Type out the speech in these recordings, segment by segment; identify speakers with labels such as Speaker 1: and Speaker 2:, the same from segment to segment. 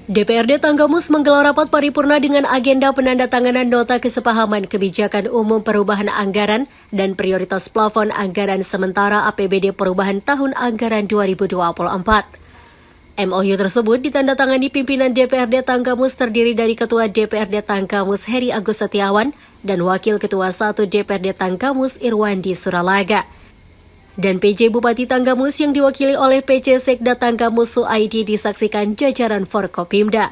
Speaker 1: DPRD Tanggamus menggelar rapat paripurna dengan agenda penandatanganan nota kesepahaman kebijakan umum perubahan anggaran dan prioritas plafon anggaran sementara APBD perubahan tahun anggaran 2024. MOU tersebut ditandatangani pimpinan DPRD Tanggamus terdiri dari Ketua DPRD Tanggamus Heri Agus Setiawan dan Wakil Ketua 1 DPRD Tanggamus Irwandi Suralaga. Dan PJ Bupati Tanggamus yang diwakili oleh PJ Sekda Tanggamus Suaidi disaksikan jajaran Forkopimda.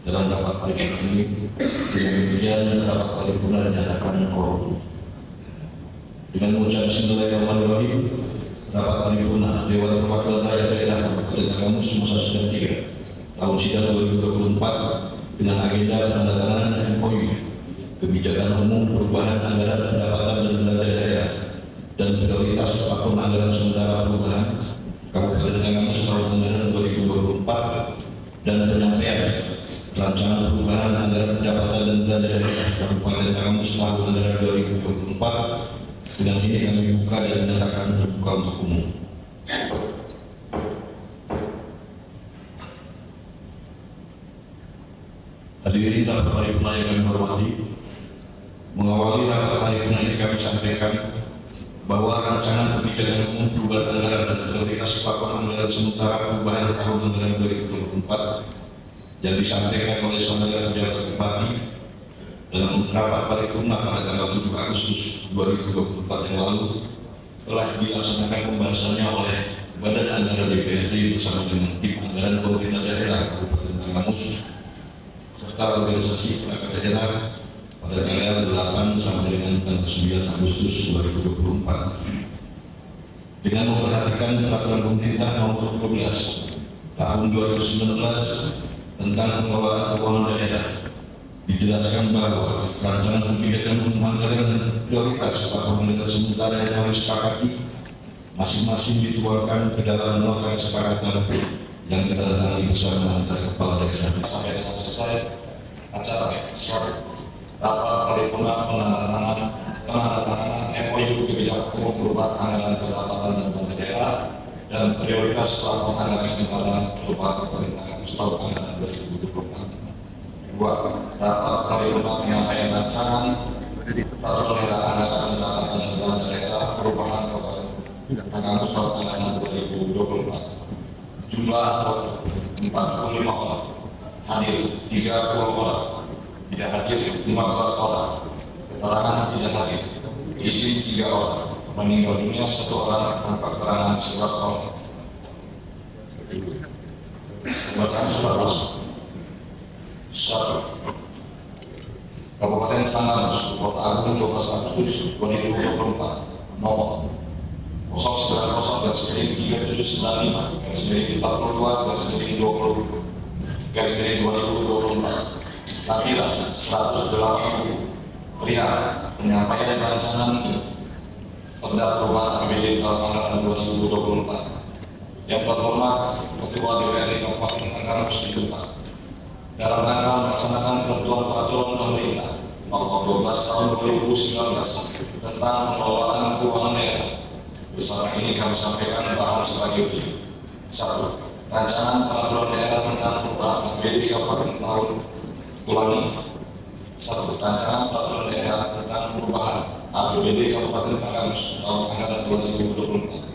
Speaker 2: Dalam rapat paripurna ini, kemudian rapat paripurna dinyatakan quorum. Dengan mengucap Bismillahirrahmanirrahim, rapat paripurna Dewan Perwakilan Rakyat Daerah Kabupaten Tanggamus masa sidang 3 tahun sidang 2024 dengan agenda penandatanganan MOU kebijakan umum perubahan anggaran pendapatan dan belanja daerah dan prioritas plafon anggaran sementara perubahan Kabupaten Tanggamus tahun anggaran 2024 dan penyampaian rancangan perubahan anggaran pendapatan dan belanja daerah Kabupaten Tanggamus tahun anggaran 2024 Dengan ini kami buka dan menyatakan terbuka untuk umum. Hadirin dalam paripurna yang kami hormati, mengawali rapat paripurna ini kami sampaikan bahwa rancangan kebijakan umum perubahan anggaran dan prioritas pelaporan anggaran sementara perubahan tahun anggaran 2024 yang disampaikan oleh Saudara Pejabat Bupati dalam rapat paripurna pada tanggal 7 Agustus 2024 yang lalu telah dilaksanakan pembahasannya oleh Badan Anggaran DPRD bersama dengan tim anggaran pemerintah daerah Kabupaten Tanggamus serta organisasi perangkat daerah pada tanggal 8 sampai dengan tanggal 9 Agustus 2024 dengan memperhatikan peraturan pemerintah nomor 12 tahun 2019 tentang pengelolaan keuangan daerah. Dijelaskan bahwa rancangan kebijakan anggaran dan prioritas atau anggaran sementara yang kami sepakati masing-masing dituangkan ke dalam nota kesepakatan yang ditandatangani bersama antara kepala daerah.
Speaker 3: Sampai dengan selesai acara rapat paripurna penandatanganan MOU kebijakan umum perubahan anggaran pendapatan dan belanja daerah dan prioritas pelaporan anggaran sementara berupa pemerintahan tahun anggaran 2024. 2. Rapat paripurna penyampaian rancangan peraturan daerah anggaran pendapatan dan belanja daerah perubahan Tanggamus tahun anggaran 2024. Jumlah anggota 45 orang, hadir 30 orang, tidak hadir 15 orang, keterangan tidak hadir, isi 3 orang, meninggal dunia 1 orang tanpa keterangan 11 orang. Pembacaan surat masuk. 1. Kabupaten Tanggamus, Kota Agung 12 Agustus 2024, nomor 090-3795-42-2024 Latihan 180 perihal penyampaian rancangan perda perubahan APBD tahun anggaran 2024 yang terhormat Ketua DPRD Kabupaten Tanggamus ditempat dalam rangka melaksanakan ketentuan peraturan pemerintah nomor 12 tahun 2019 tentang pengelolaan keuangan daerah. Bersama ini kami sampaikan bahan sebagai berikut. 1. Rancangan peraturan daerah tentang perubahan APBD Kabupaten tahun ulangi. 1. Rancangan peraturan daerah tentang perubahan APBD Kabupaten Tanggamus tahun anggaran 2024.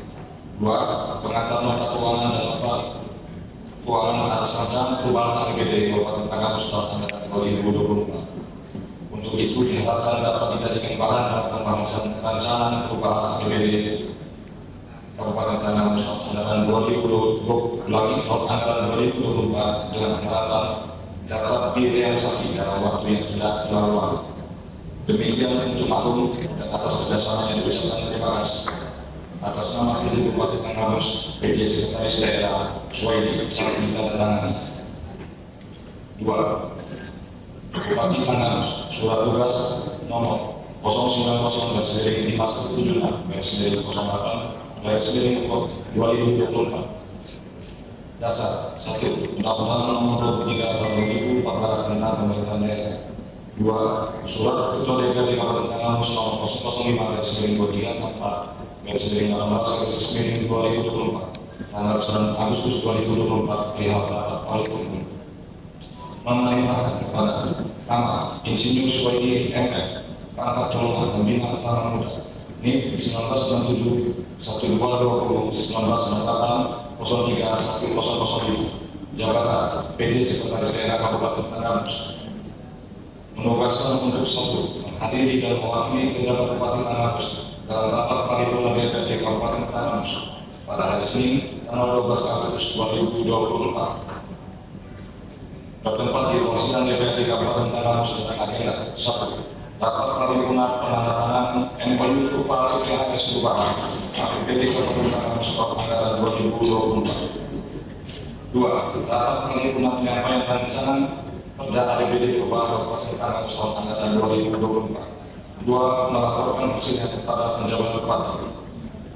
Speaker 3: 2. Pengantar nota keuangan dan nota keuangan atas rancangan perubahan APBD Kabupaten Tanggamus tahun anggaran 2024. Untuk itu diharapkan dapat dijadikan bahan dalam pembahasan rancangan perubahan APBD Kabupaten Tanggamus anggaran 2024 dengan harapan dapat direalisasi dalam waktu yang tidak terlalu lama. Demikian untuk maklum dan atas kerjasama yang diucapkan terima kasih. Atas nama PJ Bupati Tanggamus, PJ Sekretaris Daerah Suwaidi saat minta tanda 2. Bupati Tanggamus, surat tugas nomor 090-76-76-08-2024 dasar 1. Undang-Undang nomor 23 tahun 2014 tentang pemerintahan daerah. 2. Surat Ketua DPRD Kabupaten Tanggamus nomor 005/2024 tanggal 9 Agustus 2024 perihal rapat paripurna memerintahkan kepada Nama Insinyur Suwaidi MM pangkat colongan dan bintang utama muda NIP 1997 1220 1998 03 1000 jabatan PJ Sekretaris Daerah Kabupaten Tanggamus menugaskan untuk 1. Menghadiri dan mewakili pejabat Bupati Tanggamus dalam rapat paripurna DPRD Kabupaten Tanggamus pada hari Senin tanggal 12 Agustus 2024 bertempat di ruang sidang DPRD Kabupaten Tanggamus dengan agenda 1. Rapat paripurna penandatanganan MOU berupa PHS perubahan APBD Kabupaten Tanggamus tahun anggaran 2024. 2. Rapat paripurna penyampaian rancangan perda APBD perubahan Kabupaten Tanggamus tahun anggaran 2024. 2. Melaporkan hasilnya kepada penjabat bupati.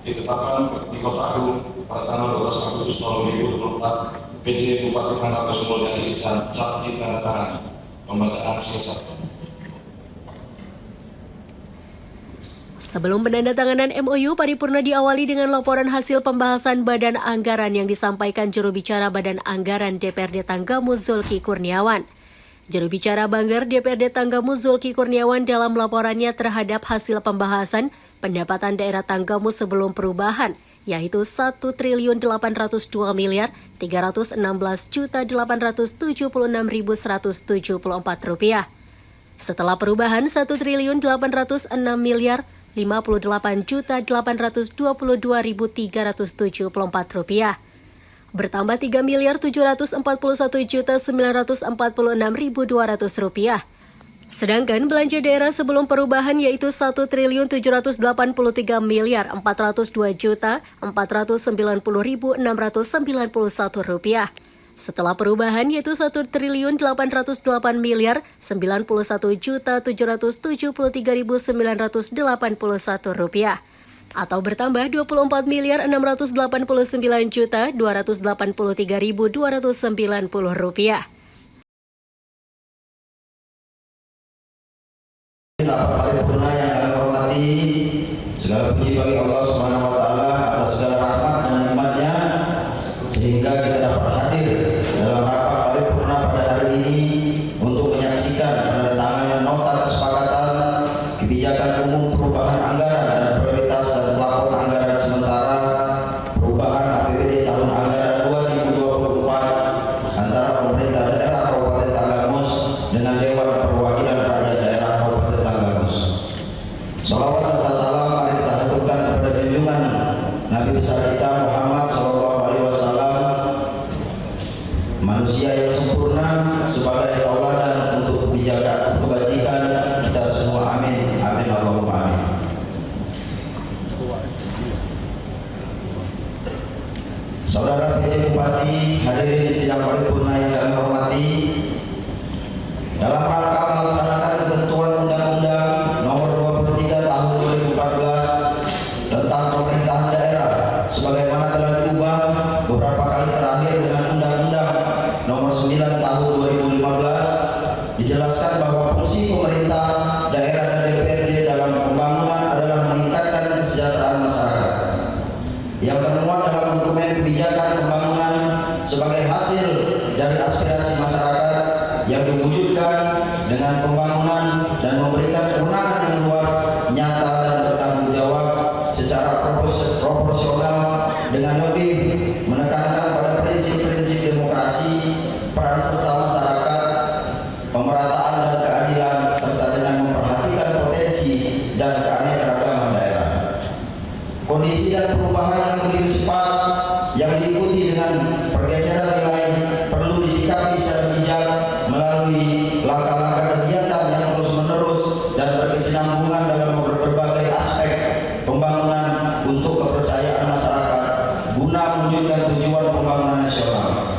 Speaker 3: Ditetapkan di Kota Agung pada tanggal 12 Agustus tahun 2024. PJ Bupati Tanggamus Mulyani Ihsan cap ditandatangani. Pembacaan selesai.
Speaker 1: Sebelum penandatanganan MOU, paripurna diawali dengan laporan hasil pembahasan Badan Anggaran yang disampaikan juru bicara Badan Anggaran DPRD Tanggamus Zulki Kurniawan. Juru bicara Banggar DPRD Tanggamus Zulki Kurniawan dalam laporannya terhadap hasil pembahasan pendapatan daerah Tanggamus sebelum perubahan, yaitu Rp1.812.876.174. Setelah perubahan Rp1.806.058.822.374. Bertambah Rp3.741.946.200. Sedangkan belanja daerah sebelum perubahan yaitu Rp1.784.402.490.691. Setelah perubahan yaitu Rp1.808.991.981. Atau bertambah Rp24.689.283.290.
Speaker 4: Rapat paripurna yang kami hormati, segala puji bagi Allah Subhanahu wa taala atas segala rahmat dan nikmat-Nya sehingga kita dapat hadir dalam rapat paripurna pada hari ini untuk menyaksikan penandatanganan nota kesepakatan kebijakan umum perubahan anggaran dan prioritas dan plafon anggaran sementara perubahan APBD tahun anggaran 2024 antara pemerintah daerah Kabupaten Tanggamus dengan Dewan Perwakilan Rakyat Daerah Kabupaten Tanggamus. Salawat serta salam mari kita haturkan kepada junjungan Nabi besar kita Muhammad SAW, manusia yang sempurna sebagai tauladan untuk kebijakan kebajikan kita semua. Amin, amin, Allahumma amin. Saudara PJ Bupati, hadirin sidang paripurna yang kami hormati, dalam rangka melaksanakan ketentuan Undang-Undang Nomor 23 Tahun 2014 tentang pemerintahan daerah, sebagaimana telah diubah beberapa kali terakhir dengan Undang-Undang Nomor 9 Tahun 2015, dijelaskan bahwa fungsi pemerintah daerah dan DPRD dalam pembangunan adalah meningkatkan kesejahteraan masyarakat yang termuat dalam dokumen kebijakan pembangunan sebagai hasil dari aspirasi masyarakat yang diwujudkan dengan pembangunan dan memberikan kewenangan yang luas, nyata dan bertanggung jawab secara proporsional dengan lebih menekankan pada prinsip-prinsip demokrasi, peran serta masyarakat, pemerataan dan keadilan, serta dengan memperhatikan potensi dan keanekaragaman daerah. Kondisi dan perubahan yang begitu cepat yang diikuti dengan pergeseran nilai perlu disikapi secara bijak melalui langkah-langkah kegiatan yang terus-menerus dan berkesinambungan dalam berbagai aspek pembangunan untuk kepercayaan masyarakat guna mewujudkan tujuan pembangunan nasional.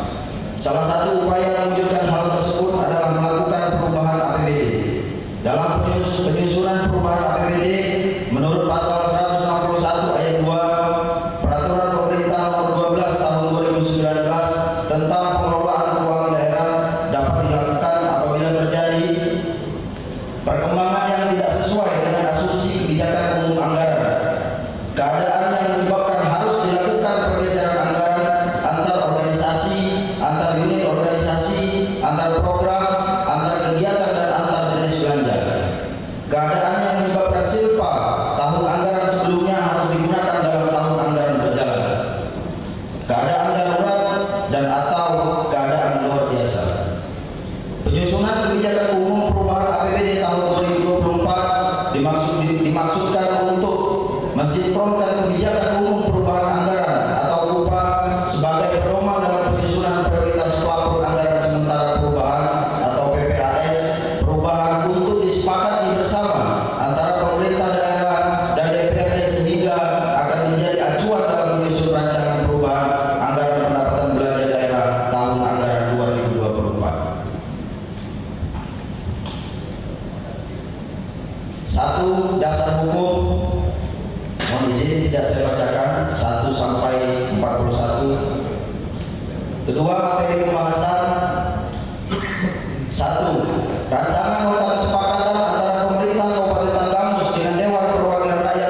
Speaker 4: Salah satu upaya mewujudkan hal tersebut adalah melakukan perubahan APBD. Dalam penyusunan perubahan APBD menurut pasal 161 ayat 2 Peraturan Pemerintah Nomor 12 Tahun 2019 tentang pengelolaan keuangan daerah dapat dilakukan apabila terjadi perkembangan yang tidak sesuai dengan asumsi kebijakan umum anggaran, keadaan yang menyebabkan harus dilakukan pergeseran anggaran antar organisasi, antar unit organisasi, antar program, antar kegiatan dan antar jenis belanja, keadaan yang menyebabkan silpa tahun anggaran sebelumnya harus digunakan dalam tahun anggaran berjalan, keadaan darurat dan atau keadaan luar biasa. Penyusunan kebijakan umum perubahan APBD tahun 2024 dimaksudkan untuk mensinkronkan kebijakan umum perubahan anggaran atau UPA sebagai pedoman dalam penyusunan prioritas plafon anggaran sementara perubahan atau PPAS perubahan untuk disepakati bersama antara pemerintah daerah dan DPRD sehingga akan menjadi acuan dalam menyusun rancangan perubahan anggaran pendapatan belanja daerah tahun anggaran 2024. Satu, dasar hukum. Mohon izin tidak saya bacakan 1 sampai 41. Kedua, materi pembahasan. 1. Rancangan nota kesepakatan antara pemerintah Kabupaten Tanggamus dengan Dewan Perwakilan Rakyat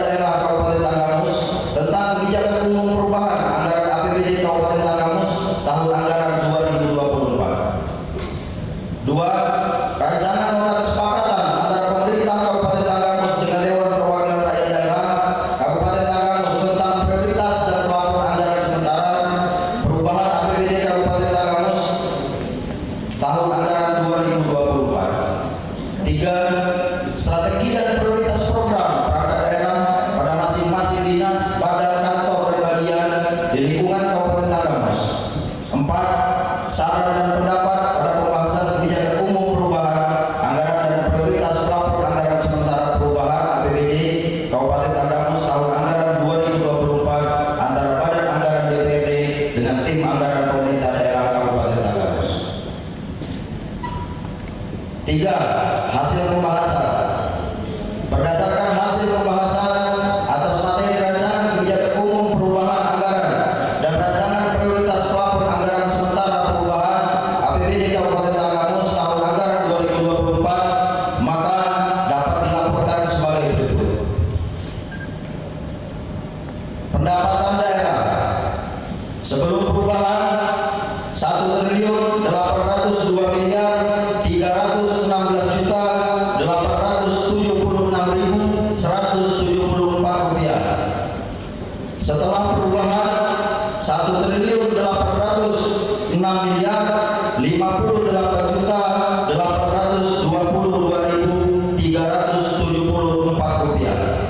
Speaker 4: Kabupaten Tanggamus tahun anggaran 2024 antara Badan Anggaran DPRD dengan tim anggaran pemerintah daerah Kabupaten Tanggamus. 3. Hasil pembahasan. Berdasarkan hasil pembahasan atas materi rancangan kebijakan umum perubahan anggaran dan rancangan prioritas plafon anggaran sementara perubahan APBD Kabupaten Tanggamus tahun anggaran 2024, maka dapat dilaporkan sebagai berikut. Pendapatan daerah sebelum perubahan 1.316.376.174 rupiah. Setelah perubahan 1.858.822.374 rupiah.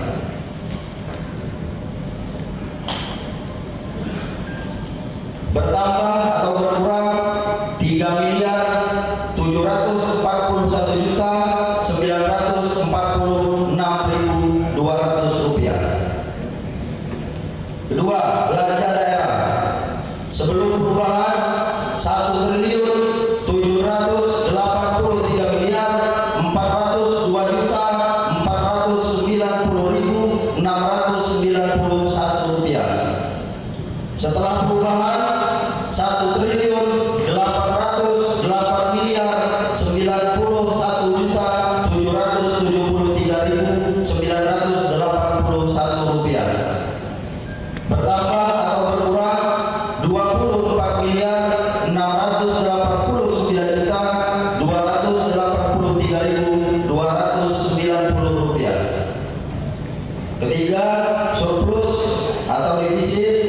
Speaker 4: Bertambah atau berkurang 3.741.946.200 rupiah. Kedua, belanja daerah sebelum perubahan 1.702.490.691 rupiah. Setelah perubahan 1.891.971.981 rupiah. Bertambah atau berkurang 24.689.283.290 rupiah. Ketiga, surplus atau defisit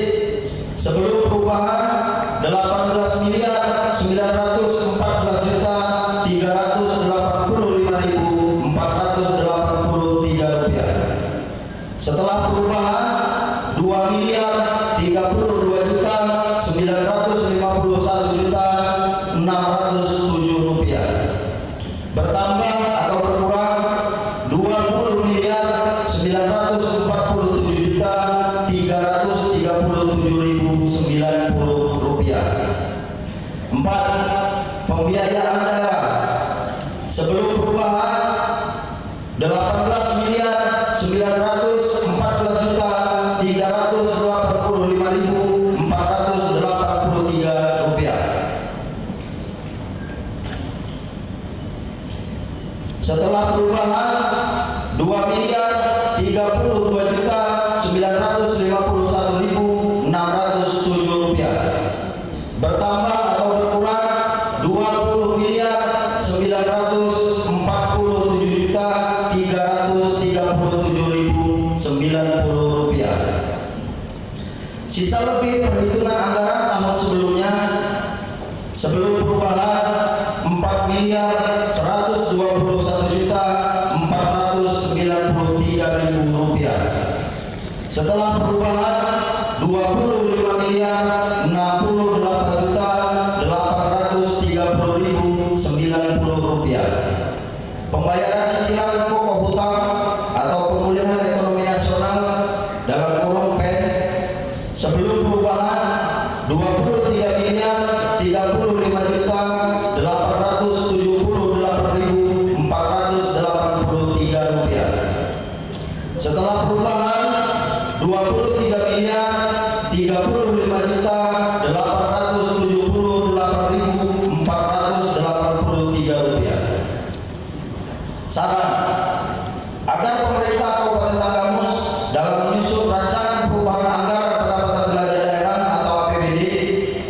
Speaker 4: sebelum perubahan 18.919.385.483 rupiah. Setelah perubahan 2.332.951.607 rupiah. Bertambah atau berkurang 20.947.337.090 rupiah. 4. Pembiayaan daerah sebelum perubahan 18.919.385.483 rupiah. Setelah perubahan 2.032.951.607 rupiah. Bertambah atau berkurang 20.947.337.090 rupiah. Sisa lebih perhitungan anggaran tahun sebelumnya sebelum perubahan 4.121.493.000 rupiah. Setelah perubahan 25.068.830.090 rupiah. Pembayaran cicilan pokok hutang atau pemulihan ekonomi nasional dalam kurung PEN sebelum perubahan 23.035.878.483 rupiah. Setelah perubahan 23.035.878.483 rupiah. Saran agar pemerintah Kabupaten Tanggamus dalam menyusun rancangan perubahan anggaran pendapatan belanja daerah atau APBD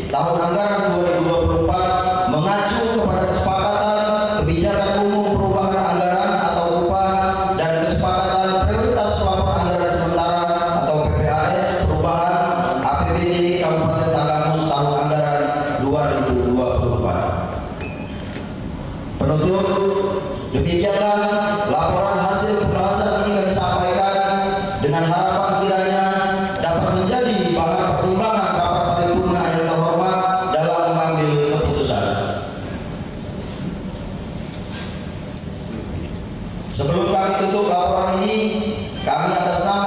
Speaker 4: tahun anggaran 2024 mengacu kepada kesepakatan kebijakan umum perubahan anggaran atau upah dan kesepakatan prioritas plafon anggaran sementara atau PPAS perubahan APBD Kabupaten Tanggamus tahun anggaran 2024. Penutup, demikianlah laporan hasil pembahasan ini kami sampaikan dengan harapan kiranya dapat menjadi bahan pertimbangan rapat paripurna yang terhormat dalam mengambil keputusan. Sebelum kami tutup laporan ini, kami atas nama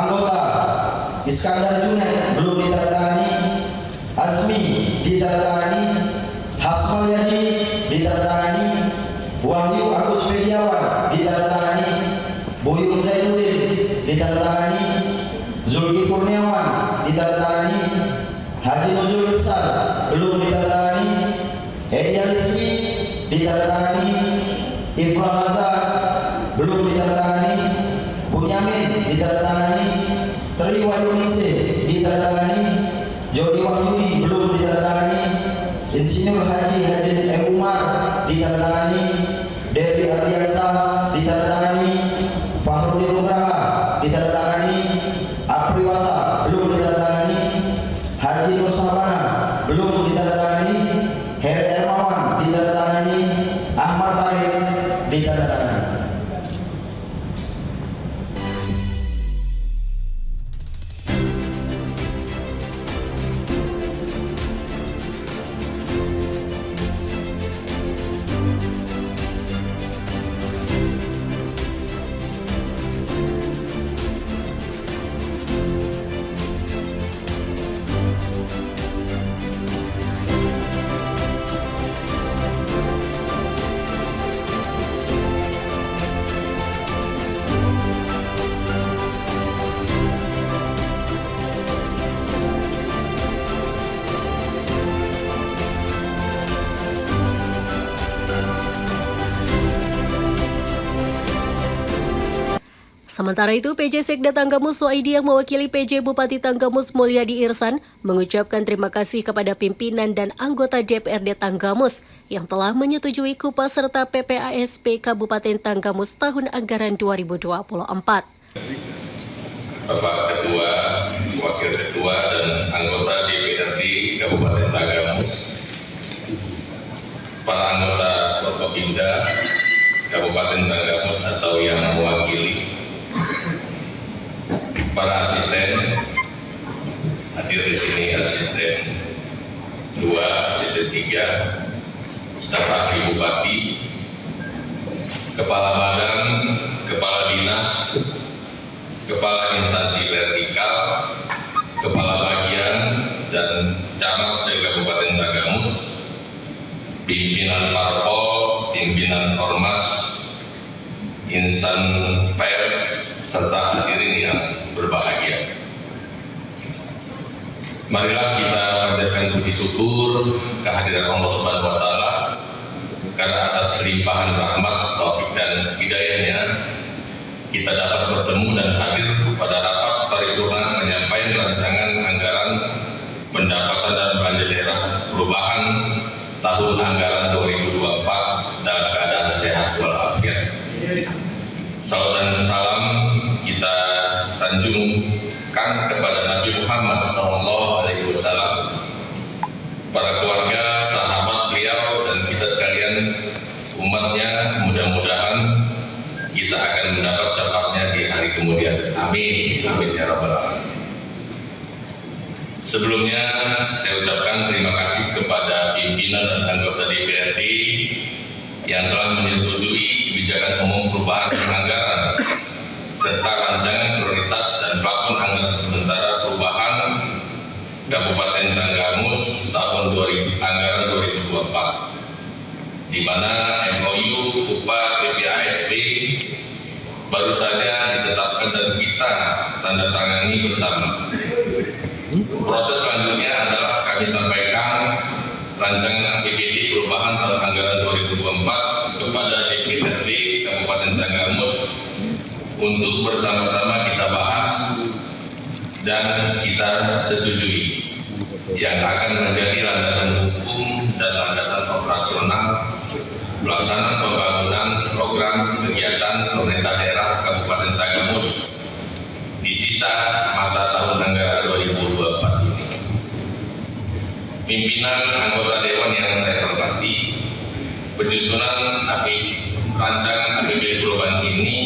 Speaker 4: Anggota Iskandar Junet belum ditandatangani. Asmi ditandatangani. Hasmalyadi ditandatangani. Wahyu Agus Fediawan ditandatangani. Buyung Zainuddin ditandatangani. Zulki Kurniawan ditandatangani. Haji Nuzul Ihsan belum ditandatangani. Edi Rizki ditandatangani. Ifrah Hazar belum ditandatangani. Bunyamin ditandatangani. Tri Wahyuningsih ditandatangani. Jody Wahyudi belum ditandatangani. Insinyur Haji M. Umar ditandatangani. Dewi Ardiansah ditandatangani. Fahrudin Nugraha ditandatangani. Apriwasa belum ditandatangani. Haji Nur Sabana belum ditandatangani. Heri Ermawan ditandatangani. Ahmad Barik ditandatangani.
Speaker 1: Sementara itu, PJ Sekda Tanggamus Suaidi yang mewakili PJ Bupati Tanggamus Mulyadi Irsan mengucapkan terima kasih kepada pimpinan dan anggota DPRD Tanggamus yang telah menyetujui KUPA serta PPASP Kabupaten Tanggamus tahun anggaran 2024.
Speaker 5: Bapak Ketua, Wakil Ketua, dan anggota DPRD Kabupaten Tanggamus, para anggota Forkopimda Kabupaten Tanggamus atau yang mewakili, para asisten, hadir di sini asisten 2, asisten 3, staf ahli bupati, kepala badan, kepala dinas, kepala instansi vertikal, kepala bagian, dan camat se-Kabupaten Tanggamus, pimpinan parpol, pimpinan ormas, insan pers, serta hadirin yang berbahagia. Marilah kita panjatkan puji syukur kehadiran Allah Subhanahu wa Ta'ala karena atas limpahan rahmat, taufik dan hidayahnya kita dapat bertemu dan hadir pada rapat paripurna menyampaikan rancangan anggaran pendapatan dan belanja daerah perubahan tahun anggaran 2024 dalam keadaan sehat walafiat. Salam dan salam kita sanjungkan kepada Nabi Muhammad SAW, para keluarga, sahabat beliau, dan kita sekalian umatnya. Mudah-mudahan kita akan mendapat syafaatnya di hari kemudian. Amin, amin ya rabbal alamin. Sebelumnya saya ucapkan terima kasih kepada pimpinan dan anggota DPRD yang telah menyetujui kebijakan umum perubahan anggaran serta rancangan prioritas dan plafon anggaran sementara perubahan Kabupaten Tanggamus tahun anggaran 2024, di mana MOU KUPA PPASP baru saja ditetapkan dan kita tanda tangani bersama. Proses selanjutnya adalah kami sampaikan rancangan APBD perubahan tahun anggaran 2024 kepada DPRD Kabupaten Tanggamus untuk bersama-sama kita bahas dan kita setujui, yang akan menjadi landasan hukum dan landasan operasional pelaksanaan pembangunan program kegiatan pemerintah daerah Kabupaten Tanggamus di sisa masa tahun anggaran 2024 ini. Pimpinan anggota Dewan yang saya hormati, penyusunan rancangan APBD perubahan ini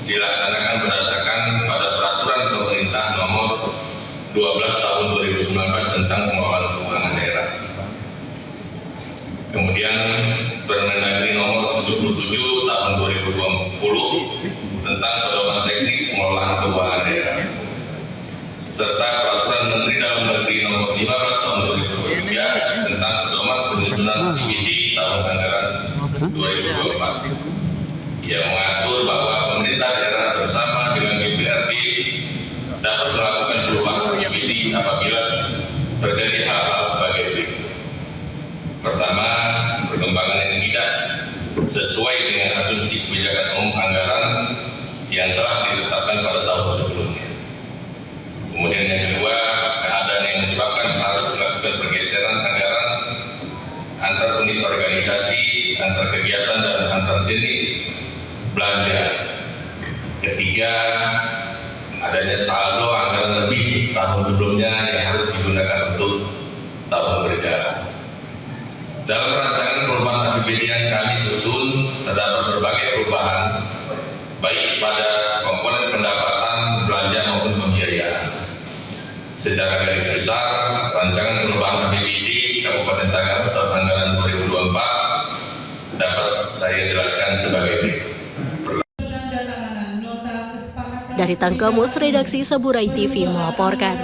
Speaker 5: dilaksanakan berdasarkan pada peraturan pemerintah nomor 12 tahun 2019 tentang pengelolaan keuangan daerah. Kemudian Permendagri nomor 77 tahun 2020 tentang pedoman teknis pengelolaan keuangan daerah. serta Peraturan Menteri Dalam Negeri Nomor 15 Tahun 2023 tentang pedoman penyusunan APBD tahun anggaran 2024 yang mengatur bahwa pemerintah daerah bersama dengan BPRD dapat melakukan perubahan APBD apabila terjadi hal-hal sebagai berikut. Pertama, perkembangan yang tidak sesuai dengan asumsi kebijakan umum anggaran yang telah ditetapkan pada tahun sebelumnya. Kemudian yang kedua, keadaan yang menyebabkan harus melakukan pergeseran anggaran antar unit organisasi, antar kegiatan dan antar jenis belanja. Ketiga, adanya saldo anggaran lebih tahun sebelumnya yang harus digunakan untuk tahun berjalan. Dalam rancangan perubahan APBD yang kami susun, terdapat berbagai perubahan, baik pada komponen pendapatan, belanja maupun pembiayaan. Secara garis besar, rancangan perubahan APBD Kabupaten Tangerang tahun anggaran 2024 dapat saya jelaskan sebagai berikut.
Speaker 1: Dari Tanggamus, Redaksi Saburai TV melaporkan.